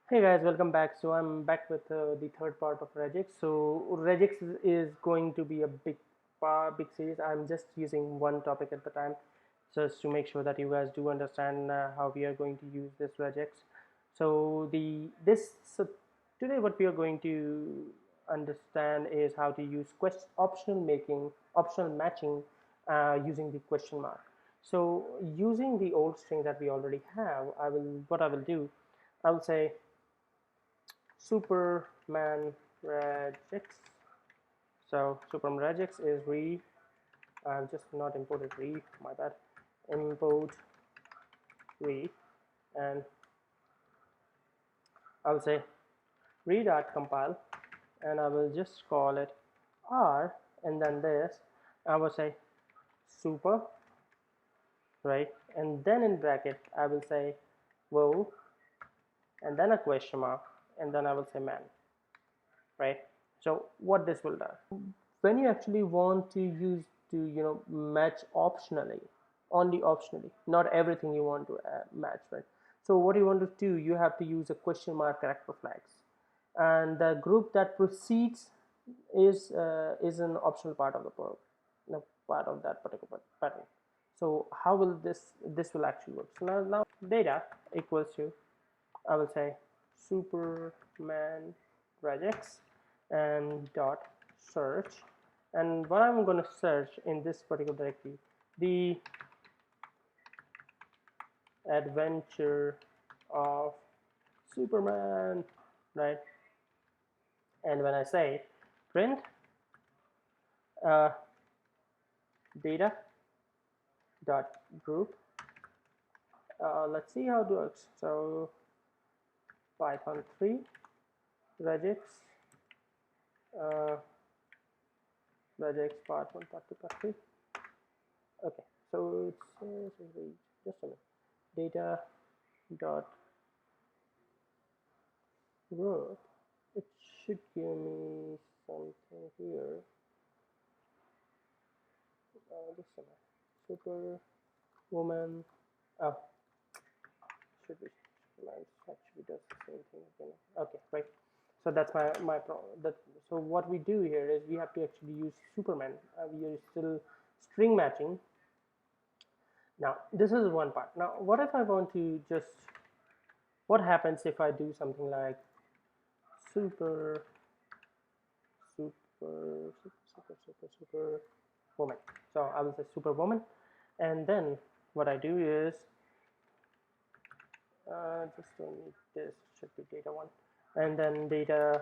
Hey guys, welcome back. So I'm back with the third part of regex. So regex is going to be a big series. I'm just using one topic at the time, just to make sure that you guys do understand how we are going to use this regex. So today what we are going to understand is how to use optional matching using the question mark. So using the old string that we already have, I will do. I will say Superman regex. So Superman regex is I've just not imported my bad. Import re, and I'll say compile, and I will just call it R, and then this I will say super, right, and then in bracket I will say whoa, and then a question mark, and then I will say man, right. So what this will do, when you actually want to use to match optionally, only optionally, not everything you want to match, right. So what you want to do, you have to use a question mark character flags, and the group that proceeds is an optional part of the part of that particular pattern. So how will this will actually work? So now data equals to, I will say Superman regex and dot search, and what I'm going to search in this particular directory, the adventure of Superman, right. And when I say print uh, data dot group, let's see how it works. So Python 3 regex uh, regex part 1 part 2 part 3. Okay, so it's just a minute. Data dot group, it should give me something here. Just a minute. Super woman, oh, should be actually does the same thing again. Okay, right. So that's my problem. So what we do here is we have to actually use Superman. We are still string matching. Now this is one part. Now what if I want to just, what happens if I do something like super super super woman? So I will say superwoman, and then what I do is just don't need this, should be data one, and then data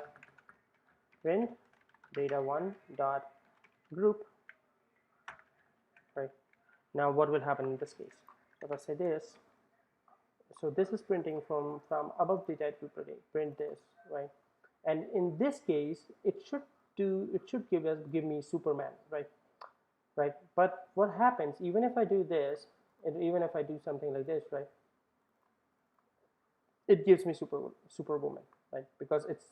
print data one dot group, right. Now what will happen in this case? So if I say this, so this is printing from above the title, print this, right. And in this case it should give me Superman, right. But what happens even if I do this, and even if I do something like this, right, it gives me superwoman, right, because it's,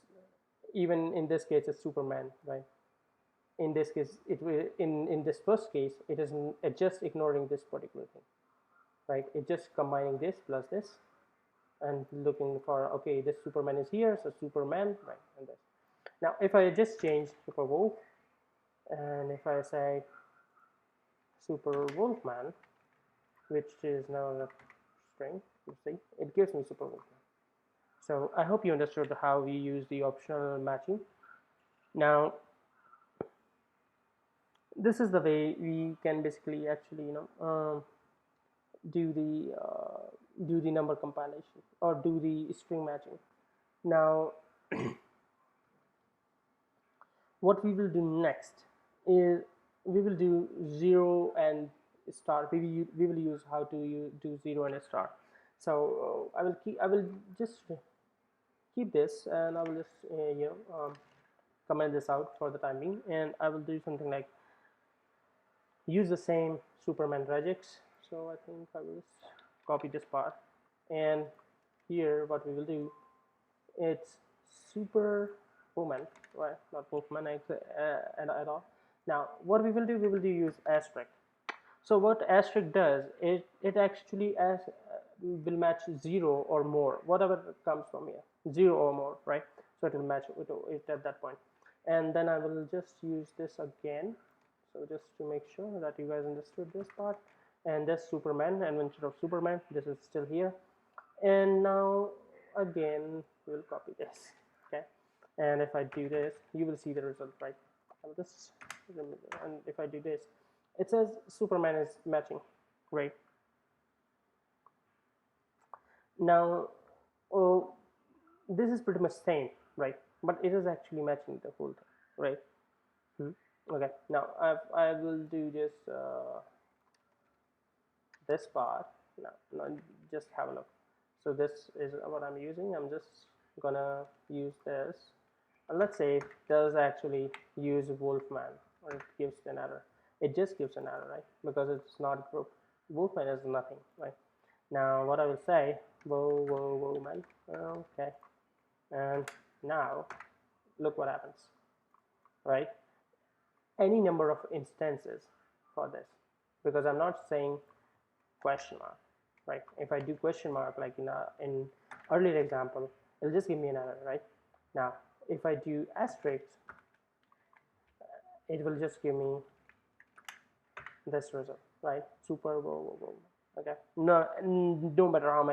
even in this case it's Superman, right. In this case it will, in this first case it is just ignoring this particular thing, right. It's just combining this plus this and looking for, okay, this Superman is here, so Superman, right, and this. Now if I just change Super Wolf, and if I say Super Wolfman, which is now a string, you see it gives me Super Wolfman. So I hope you understood how we use the optional matching. Now this is the way we can basically actually do the number compilation or do the string matching. Now what we will do next is we will do 0 and star. We will use how to do 0 and a star. So I will just keep this, and I will just comment this out for the time being, and I will do something like use the same Superman regex. So I think I will just copy this part, and here what we will do, it's Superwoman, right, not Wolfman at all. Now what we will do use asterisk. So what asterisk does, it actually will match 0 or more, whatever comes from here, 0 or more, right? So it will match it at that point. And then I will just use this again, so just to make sure that you guys understood this part. And this Superman, Adventure of Superman, this is still here. And now again we'll copy this, okay? And if I do this, you will see the result, right? I'll just remove it. And if I do this, it says Superman is matching, right? Now, oh, this is pretty much same, right? But it is actually matching the whole thing, right? Okay, now I will do this part. Now just have a look. So this is what I'm using. I'm just gonna use this, and let's say it does actually use Wolfman, or it gives an error. It just gives an error, right? Because it's not group. Wolfman is nothing, right? Now what I will say, whoa man, okay, and now look what happens, right? Any number of instances for this, because I'm not saying question mark, right? If I do question mark like in earlier example, it'll just give me an error, right? Now if I do asterisk, it will just give me this result, right? Super whoa. Okay, no matter how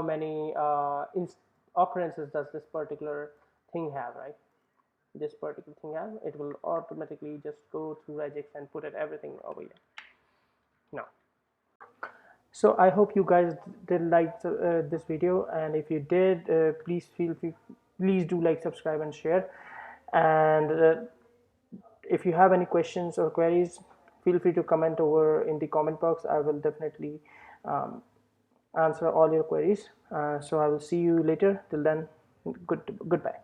many occurrences does this particular thing have, right? This particular thing have, it will automatically just go through regex and put it everything over here. Now, so I hope you guys did like this video, and if you did, please please do like, subscribe, and share. And if you have any questions or queries, feel free to comment over in the comment box. I will definitely answer all your queries. So I will see you later. Till then, goodbye.